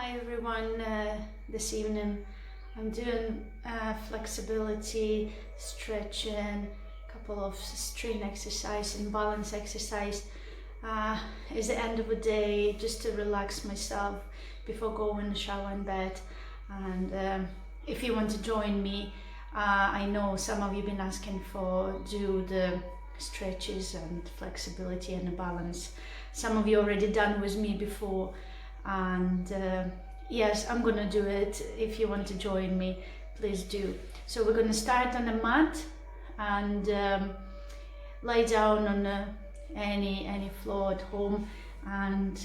Hi everyone, this evening I'm doing flexibility, stretching, couple of string exercise and balance exercise. It's the end of the day just to relax myself before going to shower in bed. And if you want to join me, I know some of you been asking for do the stretches and flexibility and the balance. Some of you already done with me before, and yes, I'm gonna do it. If you want to join me, please do. So we're gonna start on the mat and lie down on any floor at home, and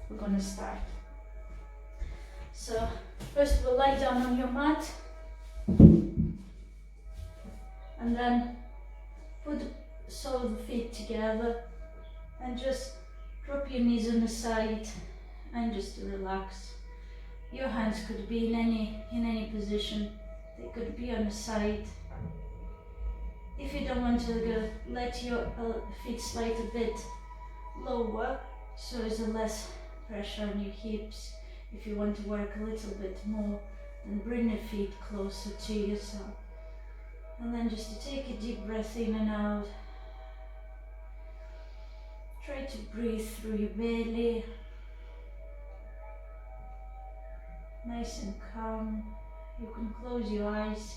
we're gonna start. So first we'll lie down on your mat, and then put the sole of the feet together and just drop your knees on the side and just relax. Your hands could be in any position. They could be on the side. If you don't want to go, let your feet slide a bit lower, so there's less pressure on your hips. If you want to work a little bit more, then bring your feet closer to yourself. And then just to take a deep breath in and out. Try to breathe through your belly. Nice and calm. You can close your eyes.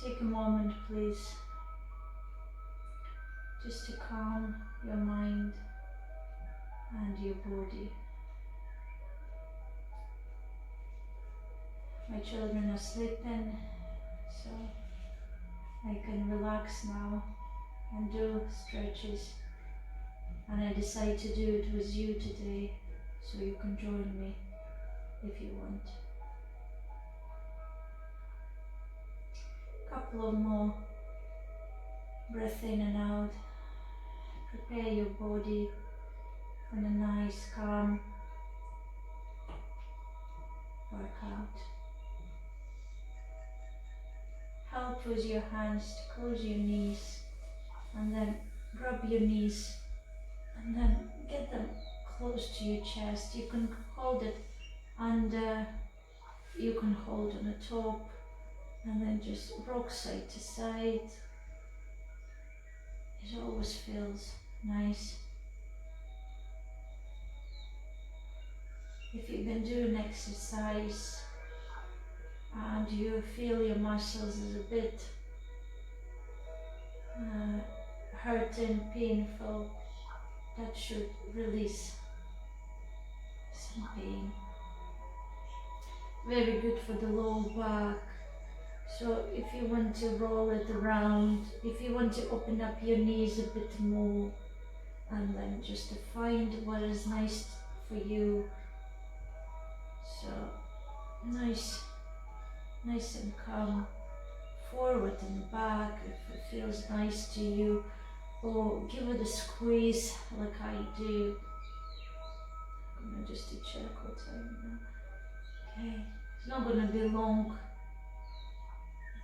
Take a moment, please, just to calm your mind and your body. My children are sleeping, so I can relax now and do stretches. And I decide to do it with you today, so you can join me if you want. Couple of more breath in and out. Prepare your body for a nice calm workout. Help with your hands to close your knees, and then grab your knees and then get them close to your chest. You can hold it under, you can hold on the top, and then just rock side to side. It always feels nice. If you've been doing exercise and you feel your muscles is a bit hurting, painful, that should release some pain. Very good for the lower back. So if you want to roll it around, if you want to open up your knees a bit more, and then just to find what is nice for you. So nice and calm, forward and back if it feels nice to you, or give it a squeeze like I do. I'm gonna just to check what time now. Okay, it's not gonna be long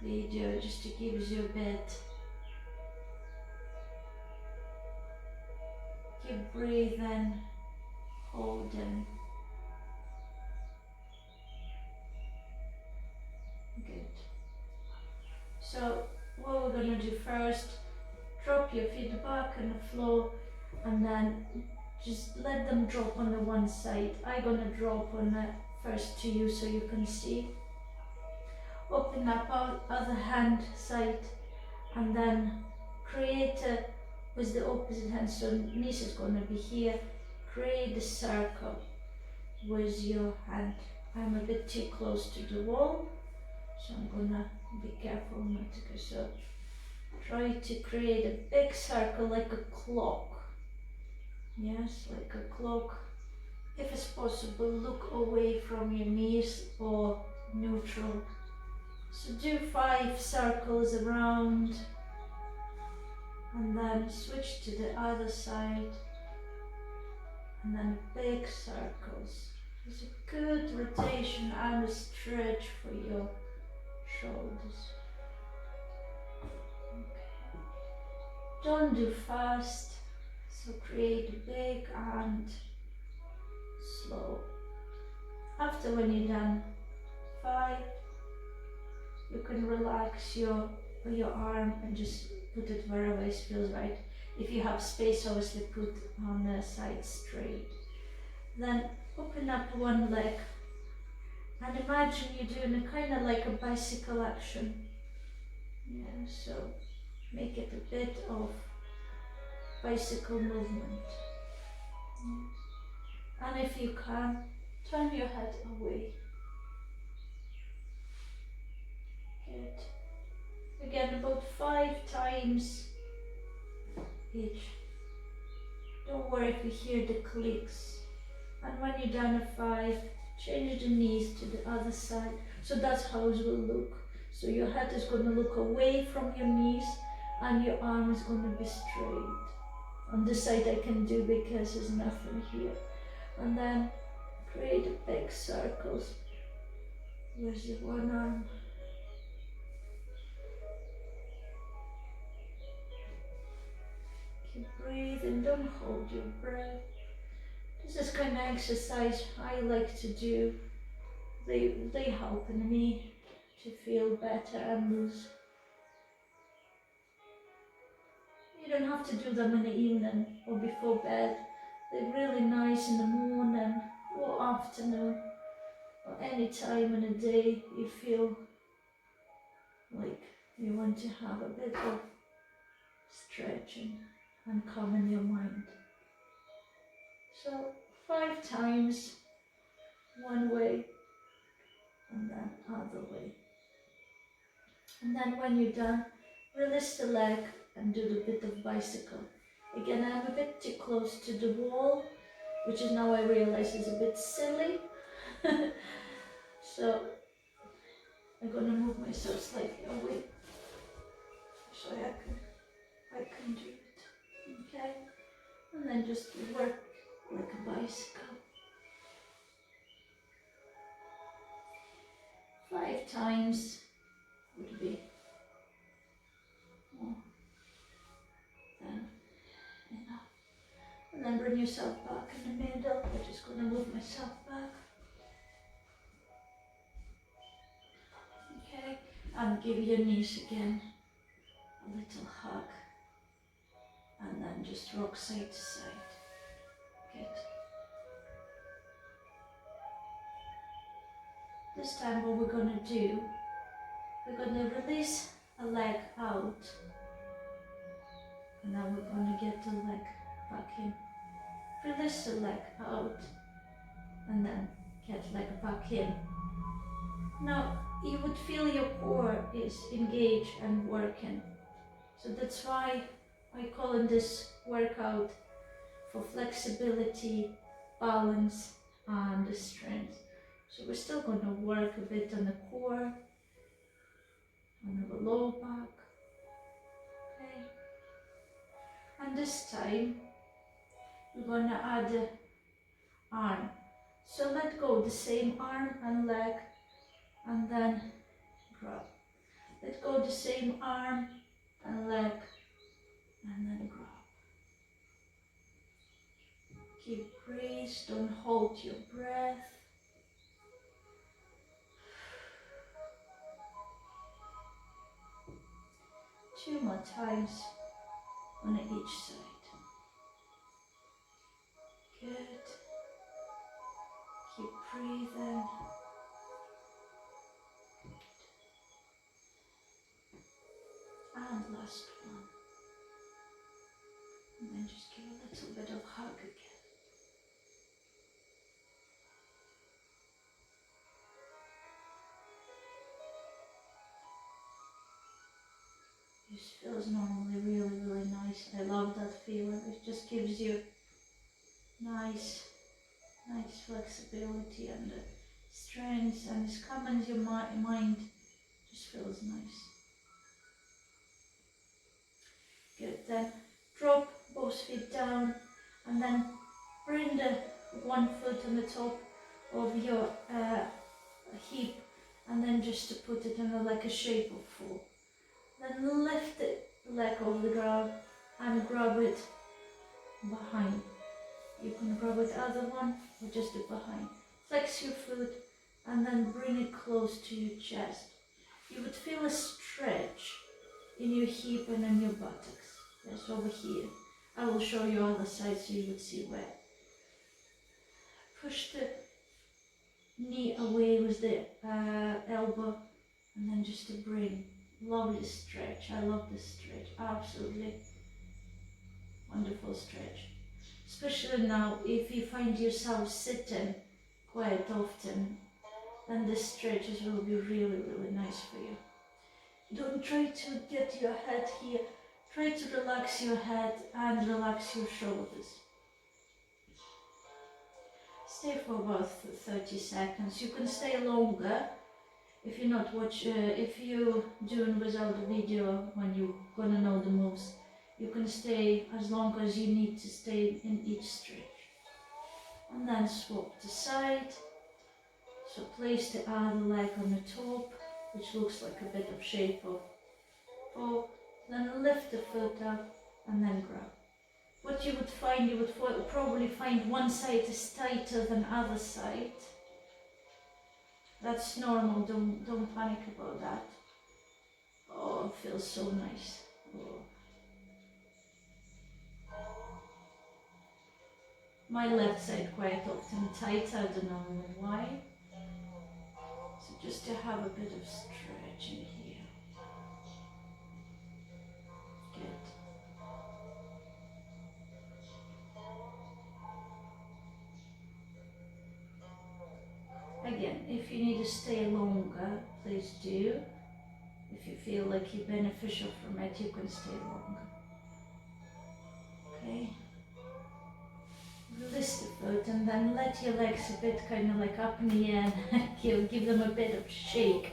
video, just to give you a bit. Keep breathing, holding. Good. So what we're gonna do first, drop your feet back on the floor, and then just let them drop on the one side. I'm gonna drop on the first to you so you can see. Open up our other hand side, and then create a, with the opposite hand, so knees is gonna be here. Create a circle with your hand. I'm a bit too close to the wall, so I'm gonna be careful not to go. So try to create a big circle like a clock. Yes, like a clock. If it's possible, look away from your knees or neutral. So do 5 circles around, and then switch to the other side, and then big circles. It's a good rotation and a stretch for your shoulders. Okay. Don't do fast, so create big and slow. after, when you're done 5, you can relax your arm and just put it wherever it feels right. If you have space, obviously put on the side straight. Then open up one leg and imagine you're doing a kind of like a bicycle action. Yeah, so make it a bit of bicycle movement. Yeah. And if you can, turn your head away. Good. Again, about 5 times each. Don't worry if you hear the clicks. And when you're done at 5, change the knees to the other side. So that's how it will look. So your head is going to look away from your knees and your arm is going to be straight. On this side I can do because there's nothing here. And then create a big circles. Where's the one arm? Keep breathing, don't hold your breath. This is kind of exercise I like to do. They help me to feel better and loose. You don't have to do them in the evening or before bed. They're really nice in the morning or afternoon or any time in the day you feel like you want to have a bit of stretching and calming your mind. So 5 times, one way and then other way. And then when you're done, release the leg and do the bit of bicycle. Again, I'm a bit too close to the wall, which is now I realize is a bit silly. So I'm gonna move myself slightly away so I can do it. Okay? And then just work like a bicycle. 5 times would be more than enough. And then bring yourself back in the middle. I'm just going to move myself back. Okay, and give your knees again a little hug. And then just rock side to side. Good. This time what we're going to do, we're going to release a leg out. And then we're going to get the leg back in. Release the leg out and then get leg back in. Now you would feel your core is engaged and working. So that's why I call in this workout for flexibility, balance and strength. So we're still going to work a bit on the core, on the low back. Okay. And this time we're going to add the arm. So let go the same arm and leg and then grab. Let go the same arm and leg and then grab. Keep breathe, don't hold your breath. Two more times on each side. Good. Keep breathing. And last one. And then just give a little bit of hug again. This feels normally really, really nice. I love that feeling. It just gives you nice flexibility and strength, and it's calming your mind. Just feels nice. Good. Then drop both feet down, and then bring the one foot on the top of your hip, and then just to put it in like a shape of 4. Then lift the leg off the ground and grab it behind. You can grab it the other one or just do behind. Flex your foot and then bring it close to your chest. You would feel a stretch in your hip and in your buttocks. Yes, over here. I will show you other side so you would see where. Push the knee away with the elbow, and then just to bring. Lovely stretch. I love this stretch. Absolutely wonderful stretch. Especially now, if you find yourself sitting quite often, then the stretches will be really, really nice for you. Don't try to get your head here. Try to relax your head and relax your shoulders. Stay for about 30 seconds. You can stay longer if you're not if you're doing without the video when you're gonna know the moves. You can stay as long as you need to stay in each stretch. And then swap the side. So place the other leg on the top, which looks like a bit of shape of fork. Then lift the foot up and then grab. What you would find, you would probably find one side is tighter than other side. That's normal, don't panic about that. Oh, it feels so nice. Oh. My left side quite often tight, I don't know why. So just to have a bit of stretch in here. Good. Again, if you need to stay longer, please do. If you feel like you're beneficial from it, you can stay longer. Okay. Release the foot and then let your legs a bit kind of like up in the air and give them a bit of shaking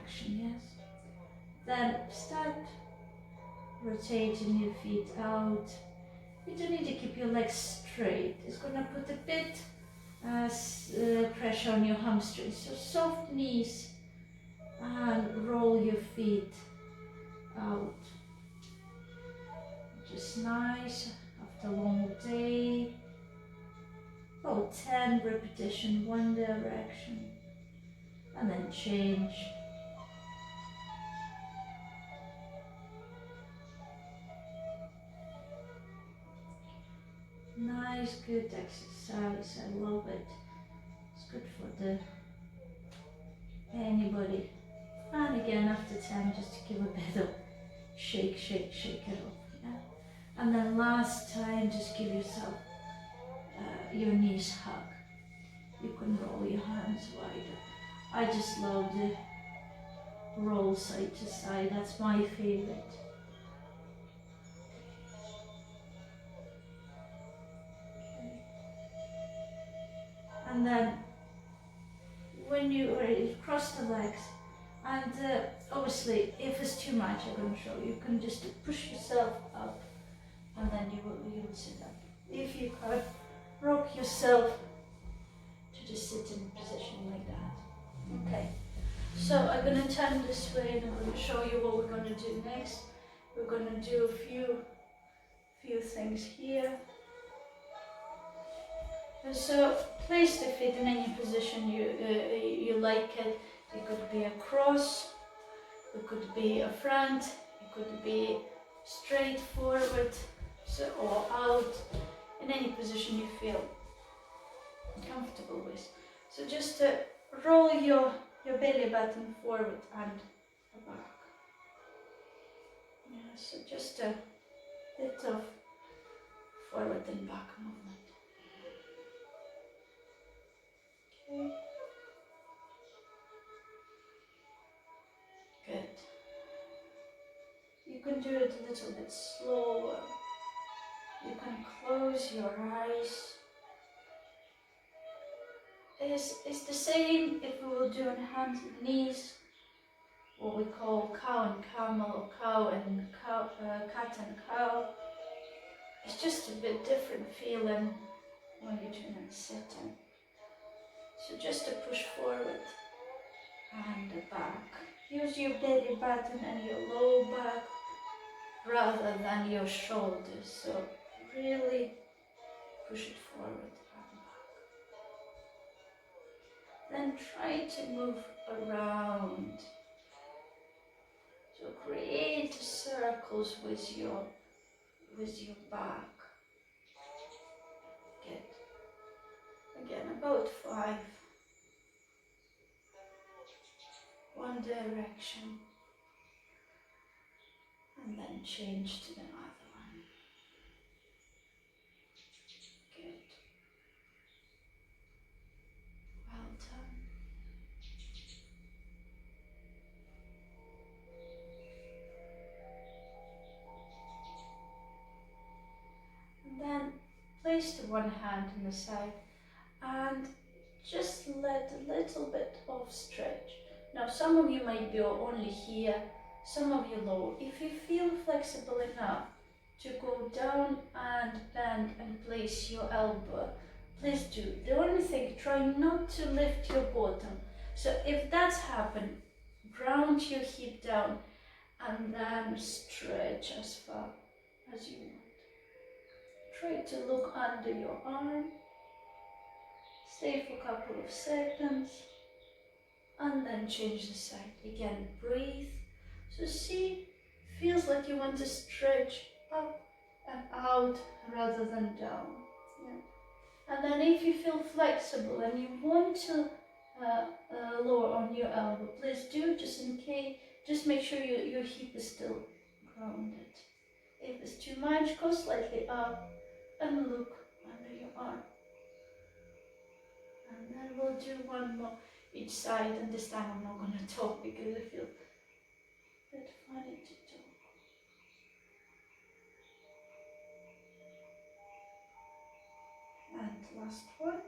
action, yes. Then start rotating your feet out. You don't need to keep your legs straight. It's going to put a bit pressure on your hamstrings. So soft knees and roll your feet out. Just nice after a long day. About 10 repetitions, one direction. And then change. Nice, good exercise. I love it. It's good for anybody. And again, after 10, just to give a bit of shake it off. Yeah? And then last time, just give yourself your knees hug. You can roll your hands wider. I just love the roll side to side. That's my favorite. Okay. And then when you cross the legs, and obviously if it's too much, I'm going to show you. You can just push yourself up, and then you will sit up. If you can, rock yourself to just sit in a position like that. Okay. So I'm going to turn this way, and I'm going to show you what we're going to do next. We're going to do a few things here. And so place the feet in any position you like it. It could be a cross, it could be a front, it could be straight forward, or out, in any position you feel comfortable with. So just roll your belly button forward and back. Yeah, so just a bit of forward and back movement. Okay. Good. You can do it a little bit slower. You can close your eyes. It's the same if we were doing hands and knees, what we call cow and camel, or cow and cow, cat and cow. It's just a bit different feeling when you're doing it sitting. So just to push forward and back. Use your belly button and your low back rather than your shoulders. So really push it forward and back. Then try to move around. So create circles with your back. Good. Again, about 5. One direction. And then change to the other one. Good. Well done. And then place the one hand on the side and just let a little bit of stretch. Now some of you might be only here, some of you low. If you feel flexible enough to go down and bend and place your elbow, please do. The only thing, try not to lift your bottom. So if that's happened, ground your hip down and then stretch as far as you want. Try to look under your arm. Stay for a couple of seconds and then change the side. Again, breathe. So see, feels like you want to stretch up and out rather than down. Yeah. And then if you feel flexible and you want to lower on your elbow, please do, just in case. Just make sure your hip is still grounded. If it's too much, go slightly up and look under your arm. And then we'll do one more each side, and this time I'm not going to talk because I feel a bit funny to talk. And last one.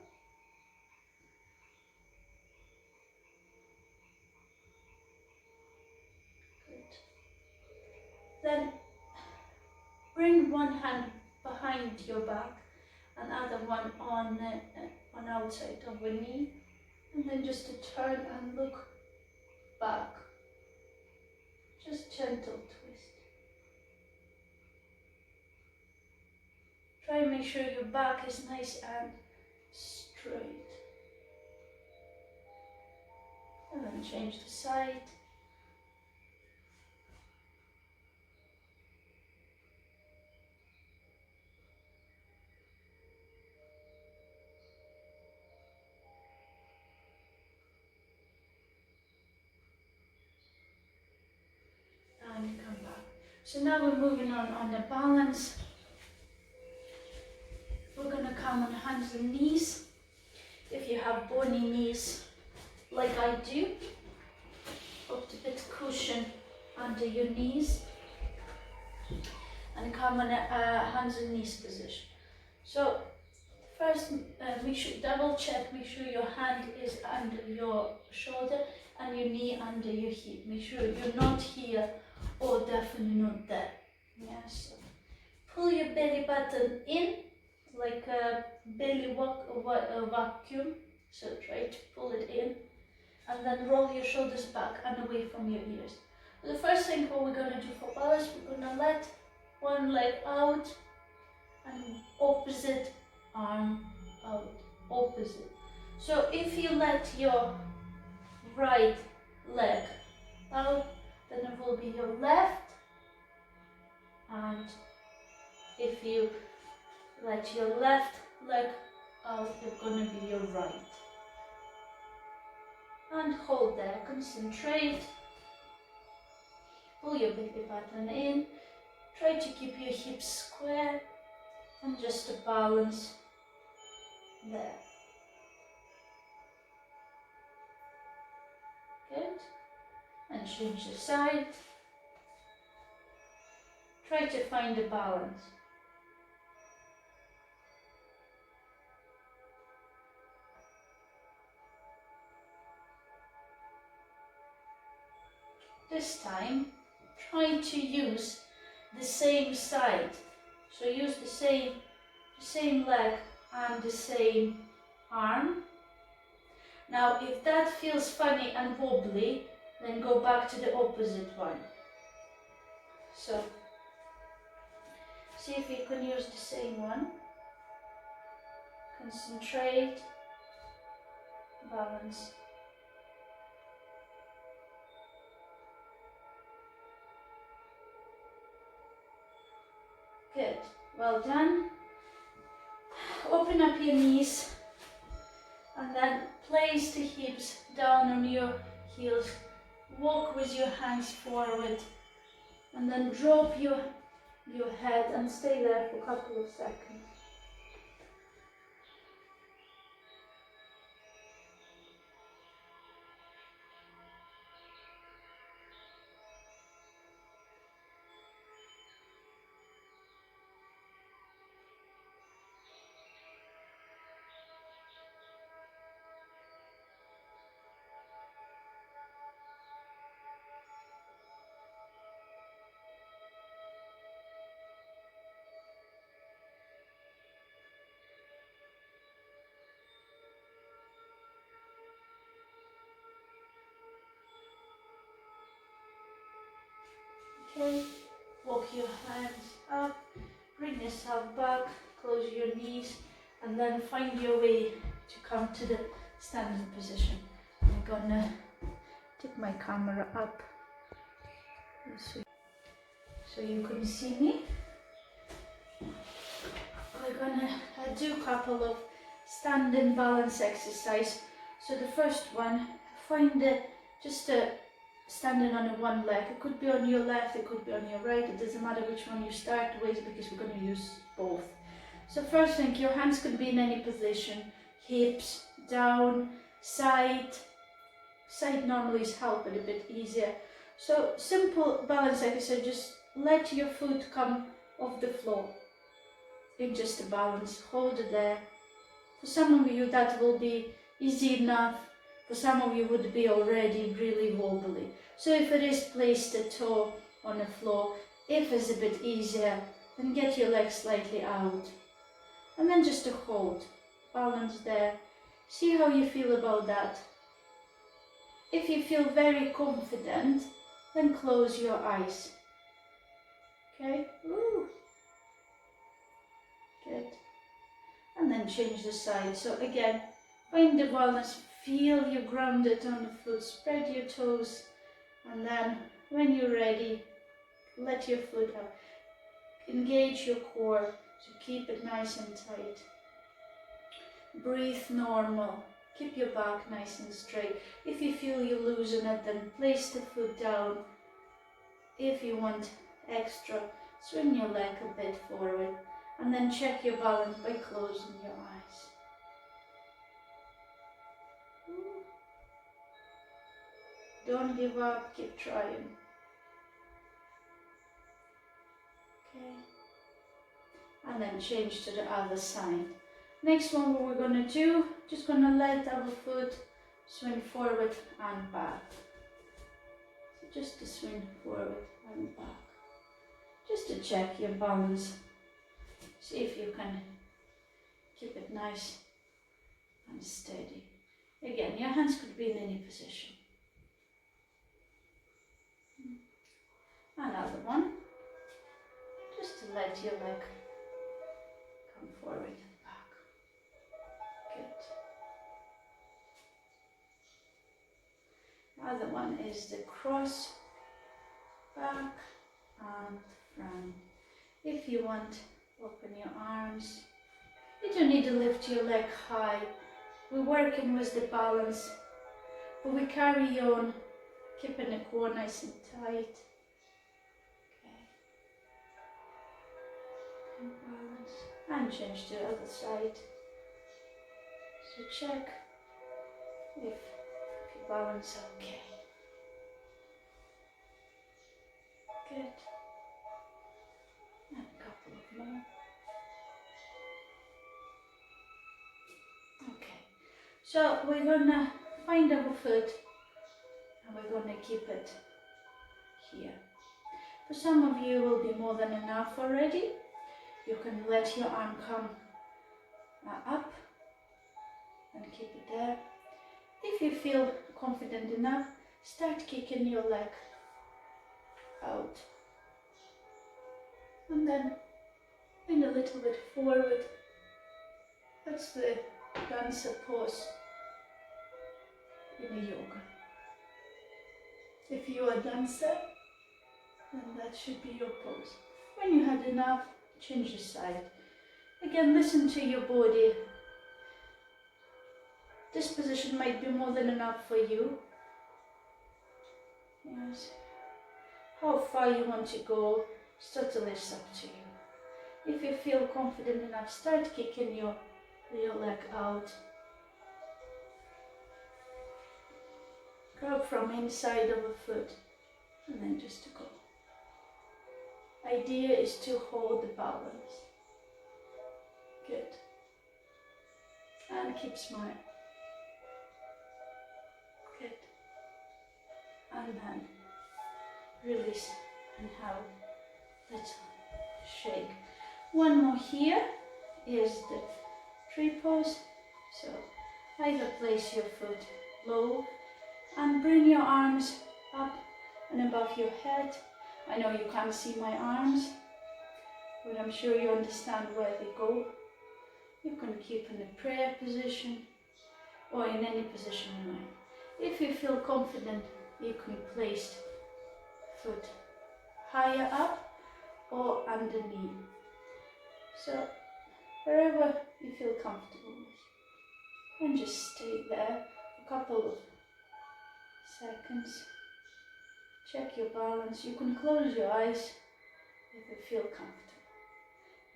Good. Then bring one hand behind your back, and other one on outside of the knee, and then just to turn and look back. Just gentle twist. Try and make sure your back is nice and straight. And then change the side. And come back. So now we're moving on the balance. We're going to come on hands and knees. If you have bony knees, like I do, put a bit cushion under your knees and come on a hands and knees position. So first, make sure, double check, make sure your hand is under your shoulder and your knee under your hip. Make sure you're not here or definitely not there. Yeah, so pull your belly button in like a belly vacuum. So try to pull it in and then roll your shoulders back and away from your ears. The first thing what we're going to do for balance, we're going to let one leg out and opposite arm out, opposite. So if you let your right leg out, then it will be your left, and if you let your left leg out, it's going to be your right. And hold there, concentrate, pull your belly button in, try to keep your hips square and just to balance there. Good. And change the side. Try to find a balance. This time, try to use the same side. So use the same leg and the same arm. Now, if that feels funny and wobbly, then go back to the opposite one. So, see if you can use the same one. Concentrate. balance. Good, well done. Open up your knees and then place the hips down on your heels. Walk with your hands forward and then drop your head and stay there for a couple of seconds. Okay, walk your hands up, bring yourself back, close your knees, and then find your way to come to the standing position. I'm gonna take my camera up so you can see me. We're gonna do a couple of standing balance exercise. So the first one, find just standing on one leg. It could be on your left, it could be on your right, it doesn't matter which one you start with because we're going to use both. So first thing, your hands could be in any position, hips, down, side. Side normally is help it a bit easier. So simple balance exercise, just let your foot come off the floor. In just a balance, hold it there. For some of you that will be easy enough. For some of you would be already really wobbly. So if it is place the toe on the floor, if it's a bit easier, then get your legs slightly out. And then just to hold, balance there. See how you feel about that. If you feel very confident, then close your eyes. Okay? Ooh. Good. And then change the side. So again, find the balance. Feel you grounded on the foot, spread your toes, and then when you're ready, let your foot up. Engage your core, so keep it nice and tight. Breathe normal, keep your back nice and straight. If you feel you loosen it, then place the foot down. If you want extra, swing your leg a bit forward, and then check your balance by closing your eyes. Don't give up, keep trying. Okay. And then change to the other side. Next one, what we're going to do, just going to let our foot swing forward and back. So just to swing forward and back. Just to check your balance. See if you can keep it nice and steady. Again, your hands could be in any position. Another one, just to let your leg come forward and back. Good. Another one is the cross, back and front. If you want, open your arms. You don't need to lift your leg high. We're working with the balance, but we carry on, keeping the core nice and tight. Balance and change to the other side. So check if your balance okay. Good. And a couple of more. Okay. So we're gonna find our foot and we're gonna keep it here. For some of you, will be more than enough already. You can let your arm come up and keep it there. If you feel confident enough, start kicking your leg out. And then bend a little bit forward. That's the dancer pose. yoga. If you are a dancer, then that should be your pose. When you had enough, change the side. Again, listen to your body. This position might be more than enough for you. Yes. How far you want to go, it's totally up to you. If you feel confident enough, start kicking your leg out. Grab from inside of a foot and then just to go. Idea is to hold the balance. Good. And keep smiling. Good. And then release and have that shake. One more here is the tree pose. So either place your foot low and bring your arms up and above your head. I know you can't see my arms, but I'm sure you understand where they go. You can keep in a prayer position or in any position you like. If you feel confident, you can place foot higher up or underneath. So wherever you feel comfortable with. And just stay there a couple of seconds. Check your balance. You can close your eyes if you feel comfortable.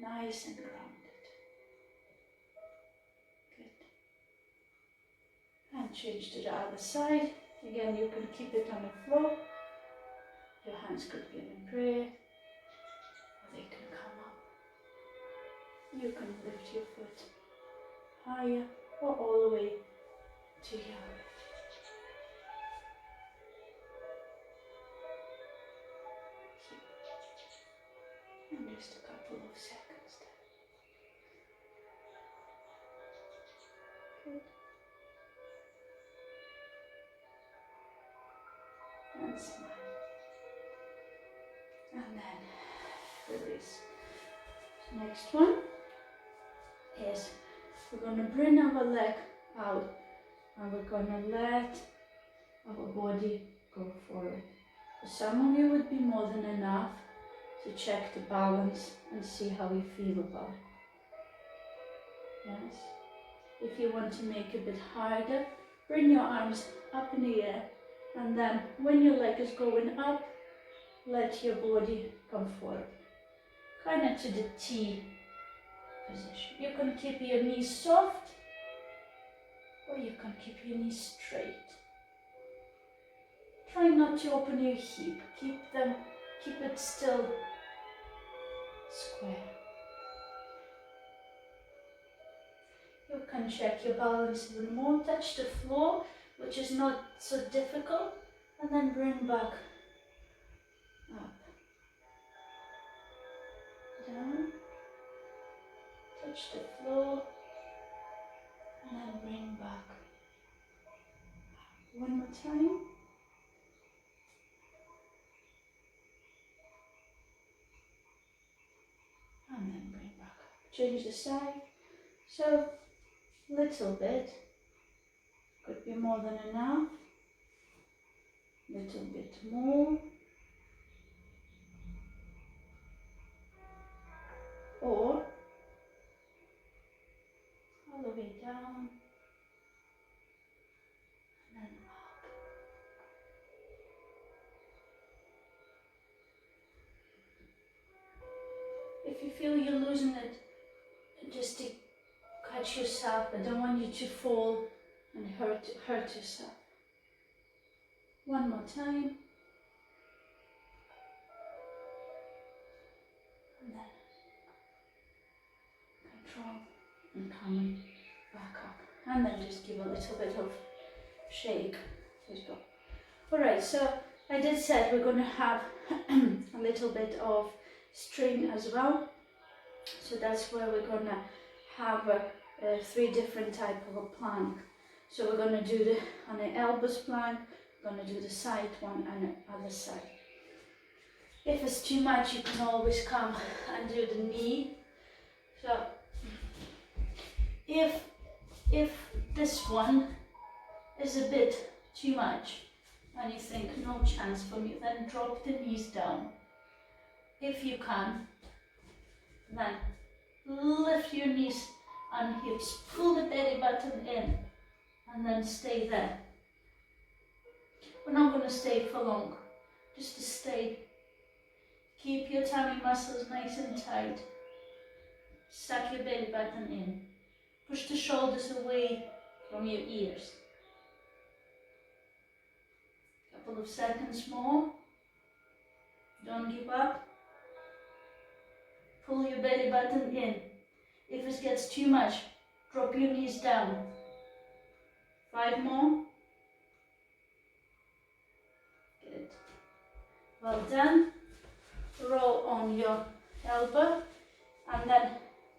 Nice and grounded. Good. And change to the other side. Again, you can keep it on the floor. Your hands could be in prayer, or they can come up. You can lift your foot higher or all the way to your and just a couple of seconds there. Good. And smile. And then release. Next one is we're going to bring our leg out and we're going to let our body go forward. For some of you would be more than enough to check the balance and see how you feel about it. Yes. If you want to make it a bit harder, bring your arms up in the air, and then when your leg is going up, let your body come forward. Kind of to the T position. You can keep your knees soft, or you can keep your knees straight. Try not to open your hip. Keep it still square. You can check your balance even more. Touch the floor, which is not so difficult, and then bring back up. Down. Touch the floor, and then bring back up. One more time. And then bring back up. Change the side. So, little bit. Could be more than enough. Little bit more. Or all the way down. And then up. If you feel you're losing it, just to catch yourself. I don't want you to fall and hurt yourself. One more time. And then control and coming back up. And then just give a little bit of shake as well. Alright, so I did say we're going to have a little bit of string as well. So that's where we're going to have 3 different type of a plank. So we're going to do the on the elbows plank, we're going to do the side one and the other side. If it's too much, you can always come and do the knee. So if this one is a bit too much and you think no chance for me, then drop the knees down. If you can, then lift your knees and hips, pull the belly button in and then stay there. We're not going to stay for long, just to stay. Keep your tummy muscles nice and tight. Suck your belly button in. Push the shoulders away from your ears. Couple of seconds more. Don't give up. Pull your belly button in. If it gets too much, drop your knees down. 5 more. Good. Well done. Roll on your elbow and then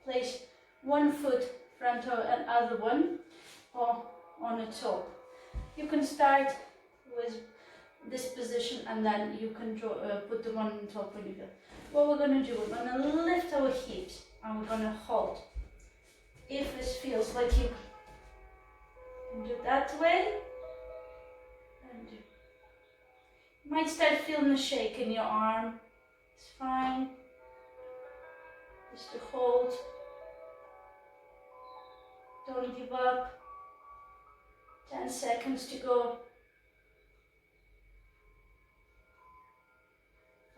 place one foot front of another one or on the top. You can start with this position and then you can put the one on top when you go. What we're going to do, we're going to lift our hips and we're going to hold. If this feels like you can do it that way, and you might start feeling a shake in your arm. It's fine. Just to hold. Don't give up. 10 seconds to go.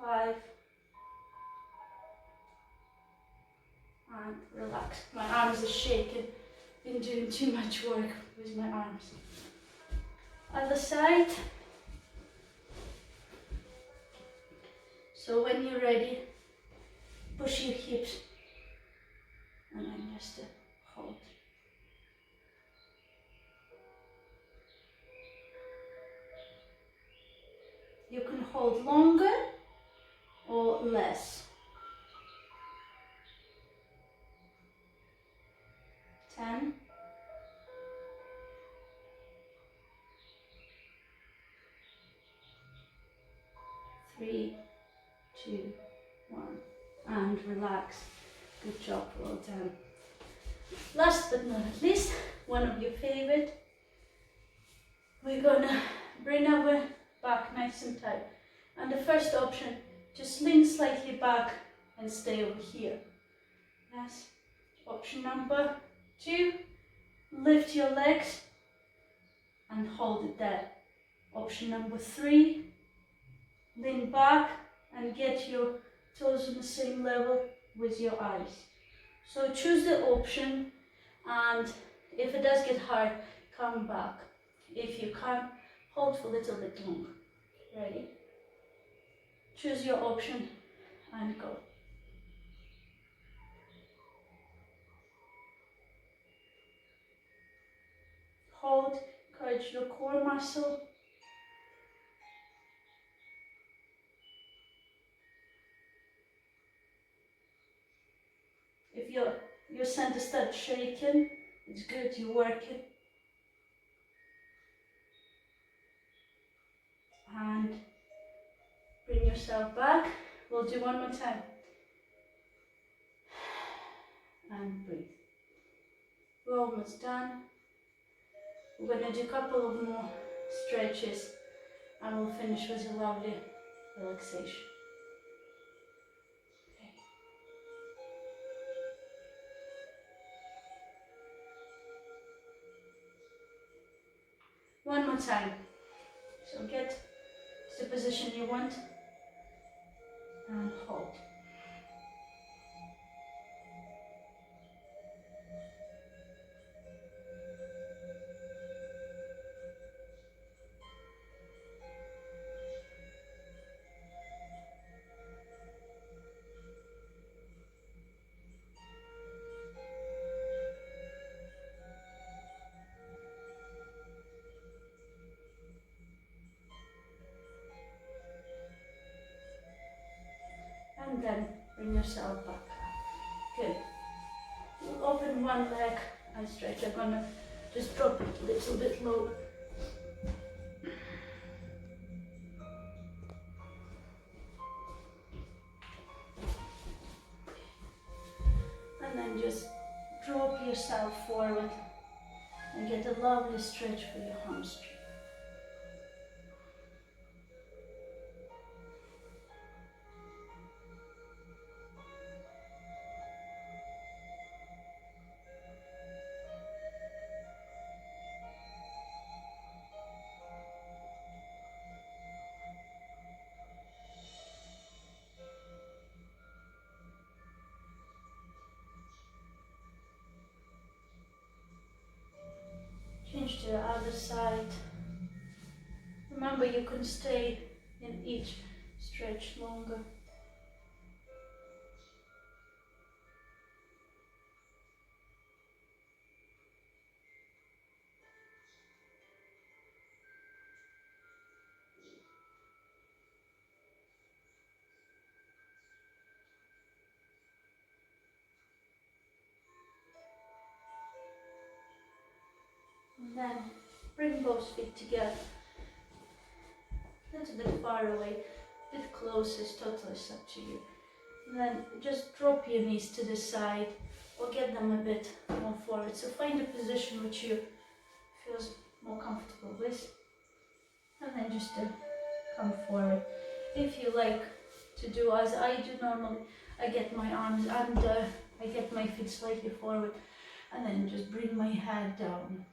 5. And relax. My arms are shaking. Been doing too much work with my arms. Other side. So when you're ready, push your hips and then just hold. You can hold longer or less. 10. 3, 2, 1, and relax. Good job, well done. Last but not least, one of your favorite. We're gonna bring our back nice and tight. And the first option, just lean slightly back and stay over here. Yes. Option number 2, lift your legs and hold it there. Option number 3, lean back and get your toes on the same level with your eyes. So choose the option, and if it does get hard, come back. If you can't, hold for a little bit longer. Ready? Choose your option and go. Hold, encourage your core muscle. If your center starts shaking, it's good, you're working. And bring yourself back. We'll do one more time. And breathe. We're almost done. We're going to do a couple of more stretches and we'll finish with a lovely relaxation. Okay. One more time. So get to the position you want and hold. And then bring yourself back up. Good. We'll open one leg and stretch. I'm going to just drop it a little bit low. And then just drop yourself forward and get a lovely stretch for your hamstring. change to the other side. Remember, you can stay in each stretch longer. And then bring both feet together. A little bit far away, a bit closer, it's totally up to you. And then just drop your knees to the side or get them a bit more forward. So find a position which you feels more comfortable with. And then just come forward. If you like to do as I do normally, I get my arms under, I get my feet slightly forward, and then just bring my head down.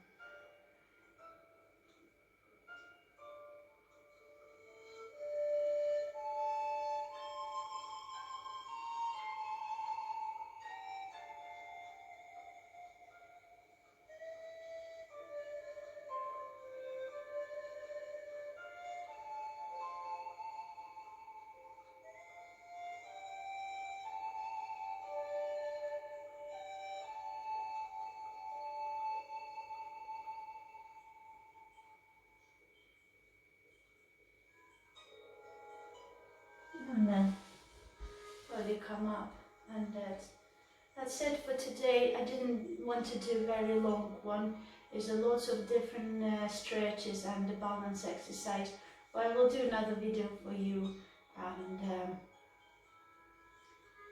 And then slowly come up, and that's it for today. I didn't want to do a very long one. There's a lot of different stretches and the balance exercise, but I will do another video for you. And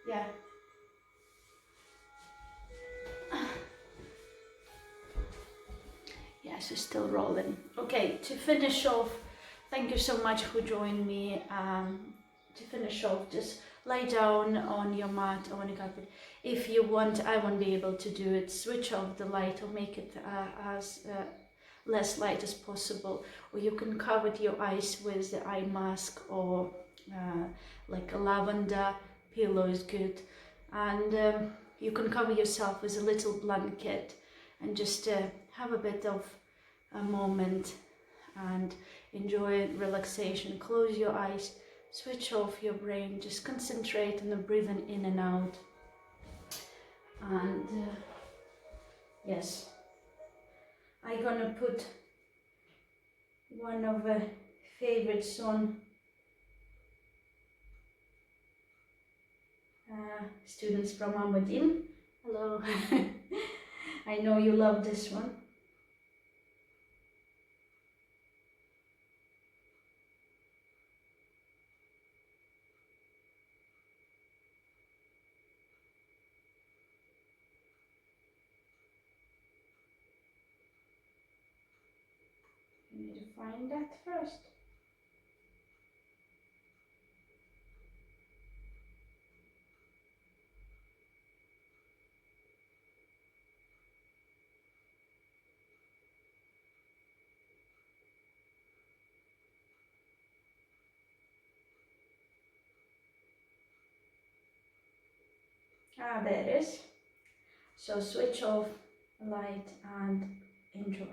yeah. Yes, it's still rolling. Okay, to finish off, thank you so much for joining me. To finish off, just lie down on your mat or on a carpet. If you want, I won't be able to do it. Switch off the light or make it as less light as possible. Or you can cover your eyes with the eye mask, or like a lavender pillow is good. And you can cover yourself with a little blanket and just have a bit of a moment and enjoy relaxation. Close your eyes, switch off your brain, just concentrate on the breathing in and out. And yes, I'm gonna put one of the favorite song students from Aberdeen. Hello. I know you love this one. You need to find that first. Ah, there it is. So switch off the light and enjoy.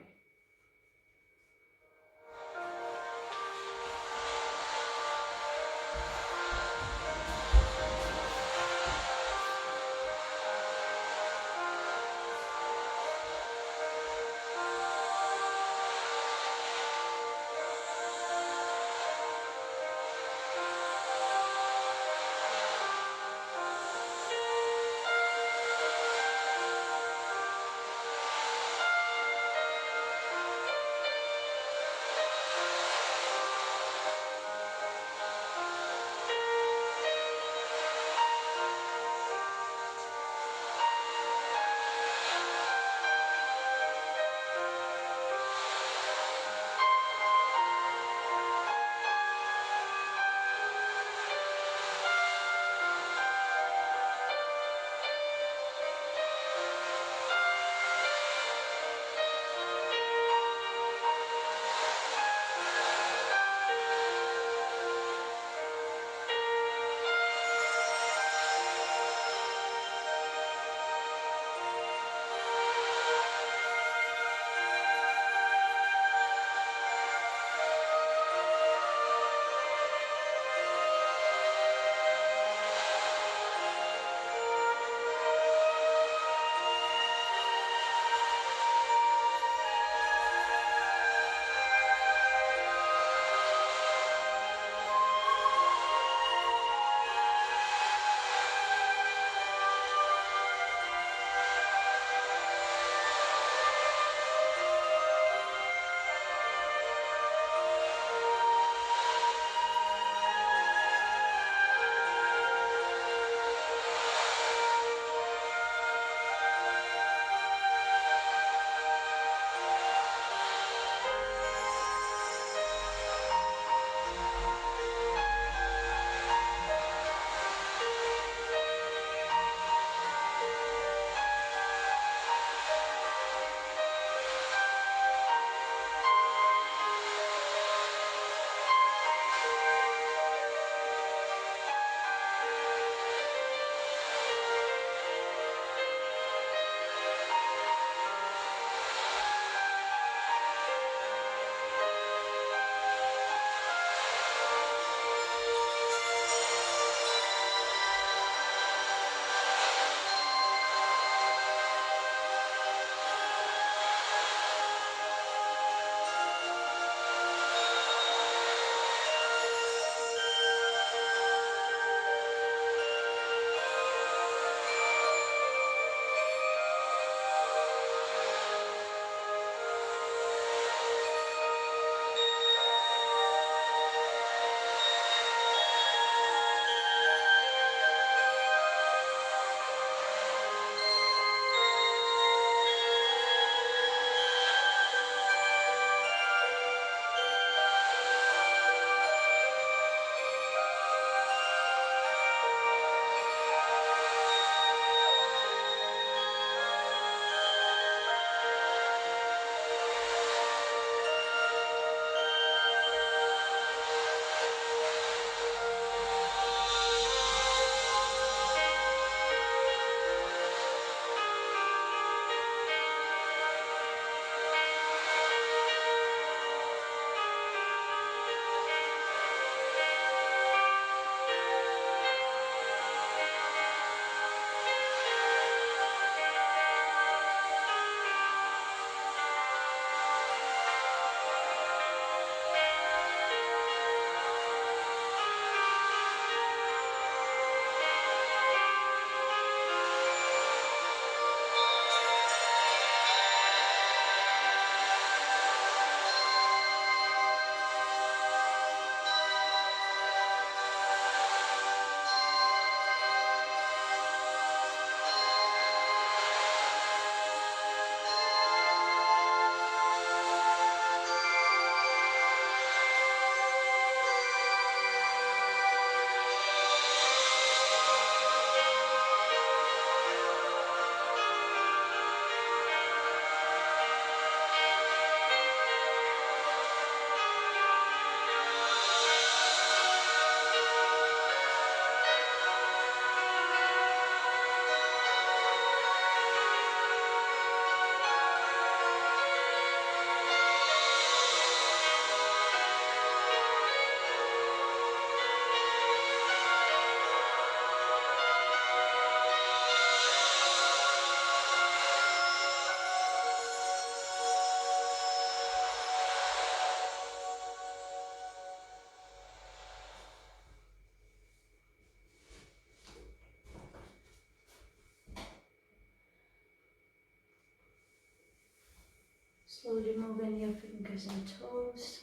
Slowly moving your fingers and toes,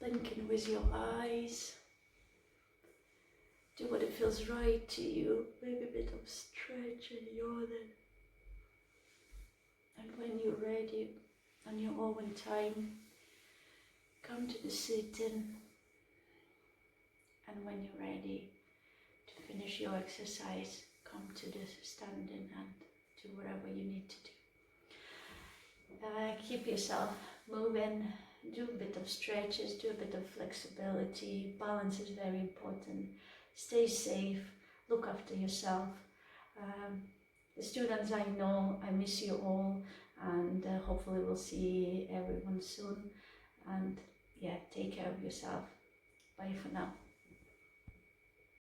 blinking with your eyes. Do what it feels right to you, maybe a bit of stretch and yawning. And when you're ready, on your own time, come to the sitting. And when you're ready to finish your exercise, come to the standing and do whatever you need to do. Keep yourself moving, do a bit of stretches, do a bit of flexibility. Balance is very important. Stay safe, look after yourself. The students I know, I miss you all, and hopefully we'll see everyone soon. And yeah, take care of yourself. Bye for now.